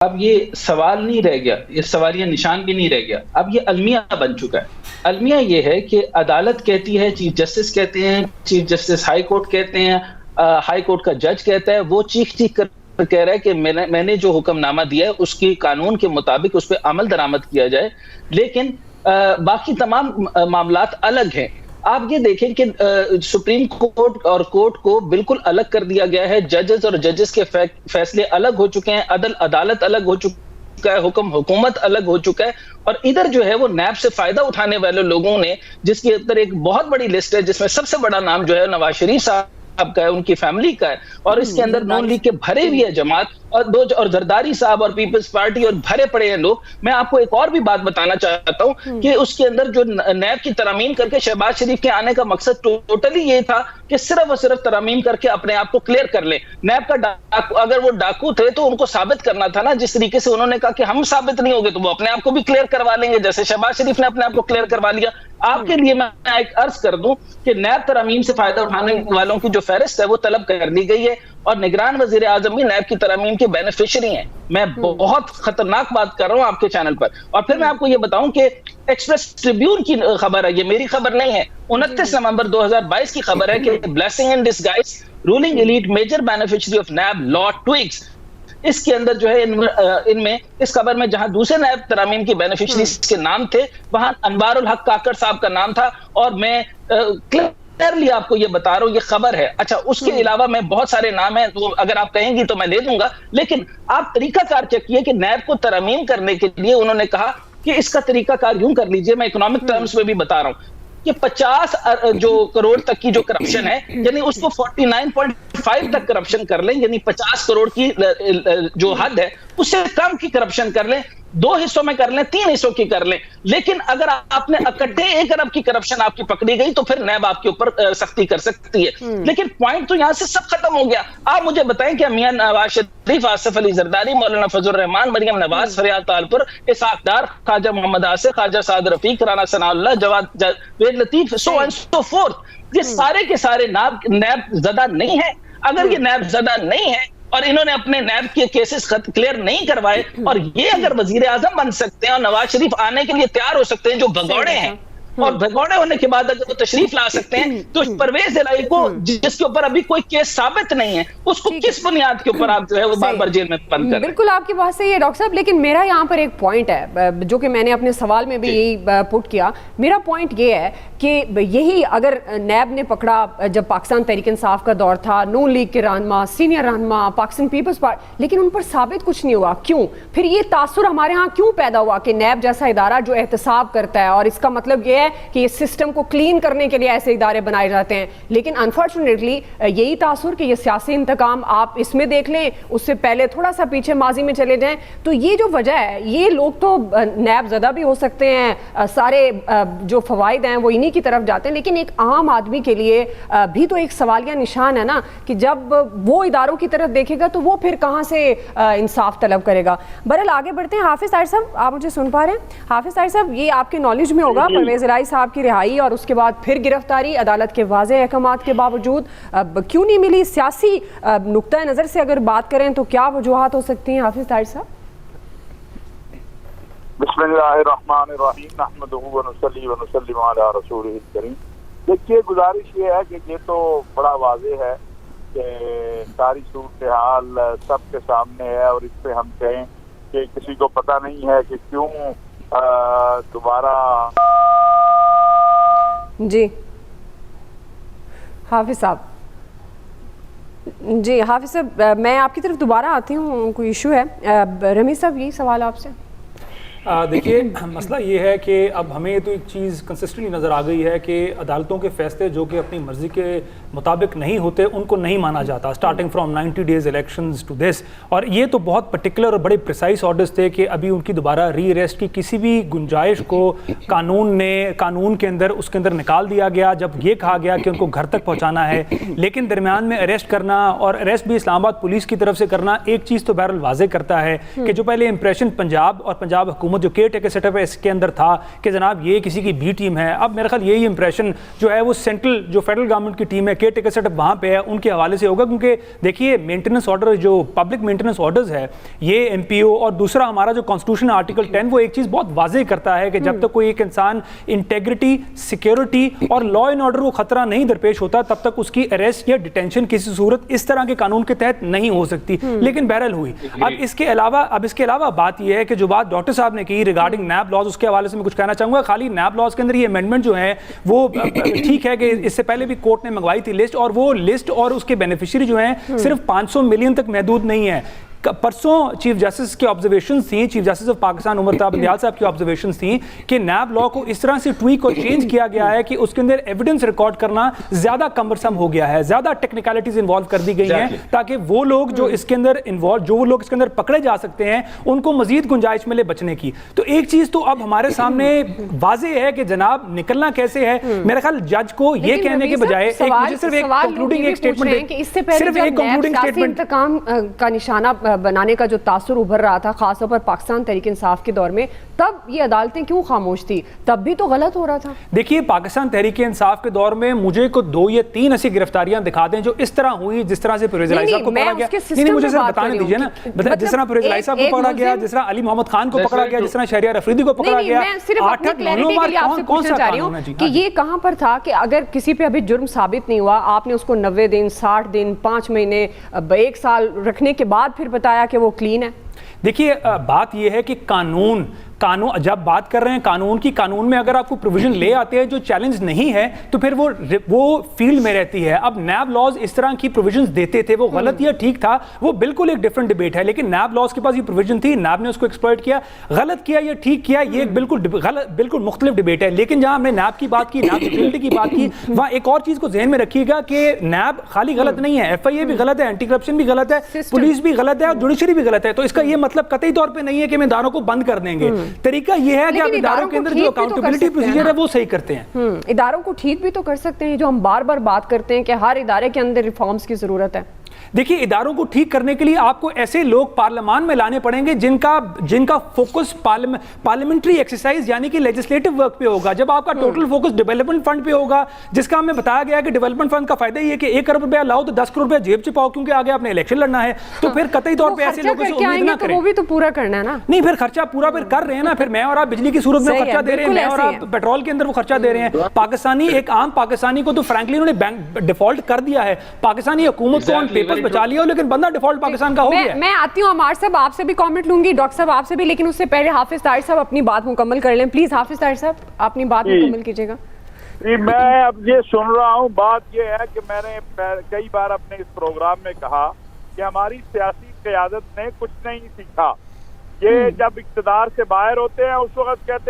اب یہ سوال نہیں رہ گیا، یہ سوالیہ نشان بھی نہیں رہ گیا، اب یہ المیہ بن چکا ہے۔ المیہ یہ ہے کہ عدالت کہتی ہے، چیف جسٹس کہتے ہیں، چیف جسٹس ہائی کورٹ کہتے ہیں، ہائی کورٹ کا جج کہتا ہے، وہ چیخ چیخ کر کہہ رہا ہے کہ میں نے جو حکم نامہ دیا ہے اس کی قانون کے مطابق اس پہ عمل درآمد کیا جائے، لیکن باقی تمام معاملات الگ ہیں۔ آپ یہ دیکھیں کہ سپریم کورٹ اور کورٹ کو بالکل الگ کر دیا گیا ہے، ججز اور ججز کے فیصلے الگ ہو چکے ہیں، عدالت الگ ہو چکا ہے، حکومت الگ ہو چکا ہے، اور ادھر جو ہے وہ نیب سے فائدہ اٹھانے والے لوگوں نے، جس کے اندر ایک بہت بڑی لسٹ ہے، جس میں سب سے بڑا نام جو ہے نواز شریف صاحب کا ہے، ان کی فیملی کا ہے، اور اس کے اندر نون لیگ کے بھرے ہوئی ہے جماعت اور زرداری صاحب اور پیپلز پارٹی اور بھرے پڑے ہیں لوگ۔ میں آپ کو ایک اور بھی بات بتانا چاہتا ہوں کہ اس کے اندر جو نیب کی ترامیم کر کے شہباز شریف کے آنے کا مقصد ٹوٹلی یہ تھا کہ صرف اور صرف ترامیم کر کے اپنے آپ کو کلیئر کر لیں۔ نیب کا اگر وہ ڈاکو تھے تو ان کو ثابت کرنا تھا نا، جس طریقے سے انہوں نے کہا کہ ہم ثابت نہیں ہوگے تو وہ اپنے آپ کو بھی کلیئر کروا لیں گے، جیسے شہباز شریف نے اپنے آپ کو کلیئر کروا لیا۔ آپ کے لیے میں ایک عرض کر دوں کہ نیب ترامیم سے فائدہ اٹھانے والوں کی جو فہرست ہے وہ طلب کر لی گئی ہے، اور نگران وزیر اعظم بھی نیب کی ترامیم کے بینیفیشری ہیں۔ میں بہت خطرناک بات کر رہا ہوں آپ کے چینل پر۔ اور پھر میں آپ کو یہ بتاؤں کہ ایکسپریس ٹریبیون کی خبر ہے، یہ میری خبر نہیں ہے، 29 نومبر 2022 کی خبر ہے کہ blessing in disguise ruling elite major beneficiary of NAB law tweaks. اس کے اندر جو ہے ان میں اس خبر میں جہاں دوسرے نیب ترامیم کی بینیفیشریز کے نام تھے، وہاں انوار الحق کاکڑ صاحب کا نام تھا، اور میں کلیئرلی آپ کو یہ بتا رہا ہوں، یہ خبر ہے۔ اچھا، اس کے علاوہ میں بہت سارے نام ہیں، تو اگر آپ کہیں گی تو میں دے دوں گا، لیکن آپ طریقہ کار چیکیے کہ نیب کو ترامیم کرنے کے لیے انہوں نے کہا کہ اس کا طریقہ کار یوں کر لیجئے، میں اکنامک ٹرمز میں بھی بتا رہا ہوں کہ 50 جو کروڑ تک کی جو کرپشن ہے، یعنی اس کو 49.5 تک کرپشن کر لیں، یعنی 50 کروڑ کی جو حد ہے اس سے کم کی کرپشن کر لیں، 2 حصوں میں کر لیں، 3 حصوں کی کر لیں، لیکن اگر آپ نے اکٹھے 1 ارب کی کرپشن آپ کی پکڑی گئی تو پھر نیب آپ کے اوپر سختی کر سکتی ہے۔ لیکن پوائنٹ تو یہاں سے سب ختم ہو گیا۔ آپ مجھے بتائیں کہ میاں نواز شریف، آصف علی زرداری، مولانا فضل الرحمان، مریم نواز، فریال طالپور، اسحاق ڈار، خواجہ محمد آصف، خواجہ سعد رفیق، رانا ثناء اللہ، جاوید لطیف، سو اینڈ سو فورتھ، یہ سارے کے سارے نیب زدہ نہیں ہیں۔ اگر یہ نیب زدہ نہیں ہے اور انہوں نے اپنے نیب کے کیسز کلیئر نہیں کروائے، اور یہ اگر وزیر اعظم بن سکتے ہیں اور نواز شریف آنے کے لیے تیار ہو سکتے ہیں، جو بھگوڑے ہیں، اور بھگوڑے ہونے کے بعد اگر وہ تشریف لا سکتے ہیں، تو پرویز الہی کو، جس کے اوپر ابھی کوئی کیس ثابت نہیں ہے، اس کو کس بنیاد کے اوپر آپ جو ہے وہ بار بار جیل میں بند کر رہے ہیں؟ بالکل آپ کی بات صحیح ہے ڈاکٹر صاحب، لیکن میرا یہاں پر ایک پوائنٹ ہے جو کہ میں نے اپنے سوال میں بھی یہی پٹ کیا۔ میرا پوائنٹ یہ ہے کہ یہی اگر نیب نے پکڑا جب پاکستان تحریک انصاف کا دور تھا، نون لیگ کے رہنما، سینئر رہنما، پاکستان پیپلز پارٹی، لیکن ان پر ثابت کچھ نہیں ہوا، کیوں؟ پھر یہ تاثر ہمارے ہاں کیوں پیدا ہوا کہ نیب جیسا ادارہ جو احتساب کرتا ہے، اور اس کا مطلب یہ ہے کہ یہ سسٹم کو کلین کرنے کے لیے ایسے ادارے بنائے جاتے ہیں، لیکن انفارچونیٹلی یہی تاثر کہ یہ سیاسی انتقام آپ اس میں دیکھ لیں، اس سے پہلے تھوڑا سا پیچھے ماضی میں چلے جائیں، تو یہ جو وجہ ہے، یہ لوگ تو نیب زدہ بھی ہو سکتے ہیں، سارے جو فوائد ہیں وہ انہی کی طرف جاتے ہیں، لیکن ایک عام آدمی کے لیے بھی تو ایک سوالیہ نشان ہے نا کہ جب وہ اداروں کی طرف دیکھے گا تو وہ پھر کہاں سے انصاف طلب کرے گا۔ بہرحال آگے بڑھتے ہیں۔ حافظ طاہر صاحب، آپ مجھے سن پا رہے ہیں؟ حافظ طاہر صاحب، یہ آپ کے نالج میں ہوگا، پرویز الہی صاحب کی رہائی اور اس کے بعد پھر گرفتاری عدالت کے واضح احکامات کے باوجود کیوں نہیں ملی؟ سیاسی نقطہ نظر سے اگر بات کریں تو کیا وجوہات ہو سکتی ہیں حافظ طاہر صاحب؟ بسم اللہ الرحمن الرحیم، نحمدہ ونصلی ونسلم علی رسولہ الکریم۔ دیکھیے، گزارش یہ ہے کہ یہ تو بڑا واضح ہے کہ ساری صورتحال سب کے سامنے ہے، اور اس پہ ہم کہیں کہ کسی کو پتہ نہیں ہے کہ کیوں دوبارہ جی حافظ صاحب، جی حافظ صاحب، میں آپ کی طرف دوبارہ آتی ہوں، کوئی ایشو ہے؟ رمی صاحب، یہی سوال آپ سے۔ دیکھیے، مسئلہ یہ ہے کہ اب ہمیں تو ایک چیز کنسسٹنٹلی نظر آ گئی ہے کہ عدالتوں کے فیصلے جو کہ اپنی مرضی کے مطابق نہیں ہوتے ان کو نہیں مانا جاتا، starting from 90 days elections to this، اور یہ تو بہت پرٹیکولر اور بڑے پریسائز آرڈرز تھے کہ ابھی ان کی دوبارہ ری اریسٹ کی کسی بھی گنجائش کو قانون کے اندر اس کے اندر نکال دیا گیا، جب یہ کہا گیا کہ ان کو گھر تک پہنچانا ہے، لیکن درمیان میں اریسٹ کرنا، اور اریسٹ بھی اسلام آباد پولیس کی طرف سے کرنا، ایک چیز تو بہرحال واضح کرتا ہے کہ جو پہلے امپریشن پنجاب اور پنجاب حکومت حکومت جو کیئر ٹیکر سیٹ اپ ہے اس کے اندر تھا کہ جناب یہ کسی کی بی ٹیم ہے. اب میرا خیال یہی امپریشن جو ہے وہ سینٹرل جو فیڈرل گورنمنٹ کی ٹیم ہے کیئر ٹیکر سیٹ اپ وہاں پہ ہے ان کے حوالے سے ہوگا, کیونکہ دیکھیے مینٹیننس آرڈر جو پبلک مینٹیننس آرڈرز ہے یہ ایم پی او اور دوسرا ہمارا جو کانسٹیٹیوشن آرٹیکل 10 وہ ایک چیز بہت واضح کرتا ہے کہ جب تک کوئی ایک انسان انٹیگریٹی, سیکیورٹی اور لا اینڈ آرڈر کو خطرہ نہیں درپیش ہوتا تب تک اس کی اریسٹ یا ڈیٹینشن کسی صورت اس طرح کے قانون کے تحت نہیں ہو سکتی, لیکن بہرحال ہوئی. اب اس کے علاوہ بات یہ ہے کہ جو بات ڈاکٹر صاحب نے کی ریگارڈنگ نیب لاز, اس کے حوالے سے میں کچھ کہنا چاہوں گا. خالی نیب لاز کے اندر یہ امینڈمنٹ جو ہے وہ ٹھیک ہے کہ اس سے پہلے بھی کورٹ نے منگوائی تھی لسٹ, اور وہ لسٹ اور اس کے بینیفیشری جو ہیں صرف 500 ملین تک محدود نہیں ہے. پرسوں چیف جسٹس کی آبزرویشنز تھیں, چیف جسٹس آف پاکستان عمر طاہر بندیال صاحب کی آبزرویشنز تھیں کہ نیب لا کو اس طرح سے ٹویک اور چینج کیا گیا ہے کہ اس کے اندر ایویڈنس ریکارڈ کرنا زیادہ کمبرسم ہو گیا ہے, زیادہ ٹیکنیکلٹیز انوالو کر دی گئی ہیں تاکہ وہ لوگ جو اس کے اندر پکڑے جا سکتے ہیں ان کو مزید گنجائش ملے بچنے کی. تو ایک چیز تو اب ہمارے سامنے واضح ہے کہ جناب نکلنا کیسے ہے. میرا خیال جج کو یہ کہنے کے بجائے صرف ایک کنکلوڈنگ ایک اسٹیٹمنٹ, صرف ایک کنکلوڈنگ اسٹیٹمنٹ انتقام کا نشانہ بنانے کا جو تاثر ابھر رہا تھا خاص طور پر پاکستان تحریک انصاف کے دور میں, تب یہ عدالتیں کیوں خاموش تھی؟ تب بھی تو غلط ہو رہا تھا. دیکھیے پاکستان تحریک انصاف کے دور میں مجھے کو 2 یا 3 ایسی گرفتاریاں دکھا دیں جو اس طرح ہوئی جس طرح سے پرویز الہی صاحب کو پکڑا گیا. نہیں مجھے صرف بتانے دیجیے نا, جس طرح پرویز الہی صاحب کو پکڑا گیا, جس طرح علی محمد خان کو پکڑا گیا, جس طرح شہریار افریدی کو پکڑا گیا. میں صرف اپنی کلیئرٹی کے لیے آپ سے پوچھنا چاہ رہی ہوں کہ یہ کہاں پر تھا کہ اگر کسی پہ ابھی جرم ثابت نہیں ہوا, آپ نے اس کو 90 دن 60 دن 5 مہینے 1 سال رکھنے کے بعد پھر بتایا کہ وہ کلین ہے. دیکھیے بات یہ ہے کہ قانون جب بات کر رہے ہیں قانون میں اگر آپ کو پروویژن لے آتے ہیں جو چیلنج نہیں ہے تو پھر وہ فیلڈ میں رہتی ہے. اب نیب لاز اس طرح کی پروویژنز دیتے تھے, وہ غلط یا ٹھیک تھا وہ بالکل ایک ڈیفرنٹ ڈیبیٹ ہے, لیکن نیب لاز کے پاس یہ پروویژن تھی, نیب نے اس کو ایکسپلائٹ کیا, غلط کیا یا ٹھیک کیا یہ ایک بالکل مختلف ڈیبیٹ ہے. لیکن جہاں ہم نے نیب کی بات کی, نیب کی فیلڈ کی بات کی, وہاں ایک اور چیز کو ذہن میں رکھیے گا کہ نیب خالی غلط نہیں ہے, ایف آئی اے بھی غلط ہے, اینٹی کرپشن بھی غلط ہے, پولیس بھی غلط ہے اور جوڈیشری بھی غلط ہے. تو اس کا یہ مطلب قطعی طور پہ نہیں ہے کہ ہم اداروں کو بند کر دیں گے. طریقہ یہ ہے کہ آپ اداروں کے اندر جو اکاؤنٹیبلٹی پروسیجر ہے وہ صحیح کرتے ہیں. اداروں کو ٹھیک بھی تو کر سکتے ہیں, جو ہم بار بار بات کرتے ہیں کہ ہر ادارے کے اندر ریفارمز کی ضرورت ہے. دیکھیے اداروں کو ٹھیک کرنے کے لیے آپ کو ایسے لوگ پارلیمان میں لانے پڑیں گے جن کا فوکس پارلیمنٹری ایکسرسائز یعنی کہ لیجسلیٹو ورک پہ ہوگا. جب آپ کا ٹوٹل فوکس ڈیولپمنٹ فنڈ پہ ہوگا, جس کا ہمیں بتایا گیا کہ ڈیولپمنٹ فنڈ کا فائدہ یہ ہے کہ 1 کروڑ روپیہ لاؤ تو 10 کروڑ روپیہ جیب سے پاؤ, کیونکہ آگے آپ نے الیکشن لڑنا ہے, تو پھر قطعی طور پہ ایسے لوگوں سے امید نہ کریں. وہ بھی تو پورا کرنا ہے نا. نہیں پھر خرچہ پورا پھر کر رہے ہیں نا, پھر میں اور آپ بجلی کی صورت میں خرچہ دے رہے ہیں, میں اور آپ پیٹرول کے اندر وہ خرچہ دے رہے ہیں. ایک عام پاکستانی کو تو فرینکلی انہوں نے ڈیفالٹ کر دیا ہے. پاکستانی حکومت کو آن پیپرز بچا لیا, لیکن بندہ ڈیفالٹ پاکستان کا ہو گیا. میں آتی ہوں عمار صاحب, آپ سے بھی کامنٹ لوں گی, ڈاکٹر صاحب آپ سے بھی, لیکن اس سے پہلے حافظ طاہر صاحب اپنی بات مکمل کر لیں پلیز. حافظ طاہر صاحب اپنی بات مکمل کیجیے گا. میں اب یہ سن رہا ہوں, بات یہ ہے کہ میں نے کئی بار اپنے اس پروگرام میں کہا کہ ہماری سیاسی قیادت نے کچھ نہیں سیکھا. یہ جب اقتدار سے باہر ہوتے ہیں اس وقت کہتے ہیں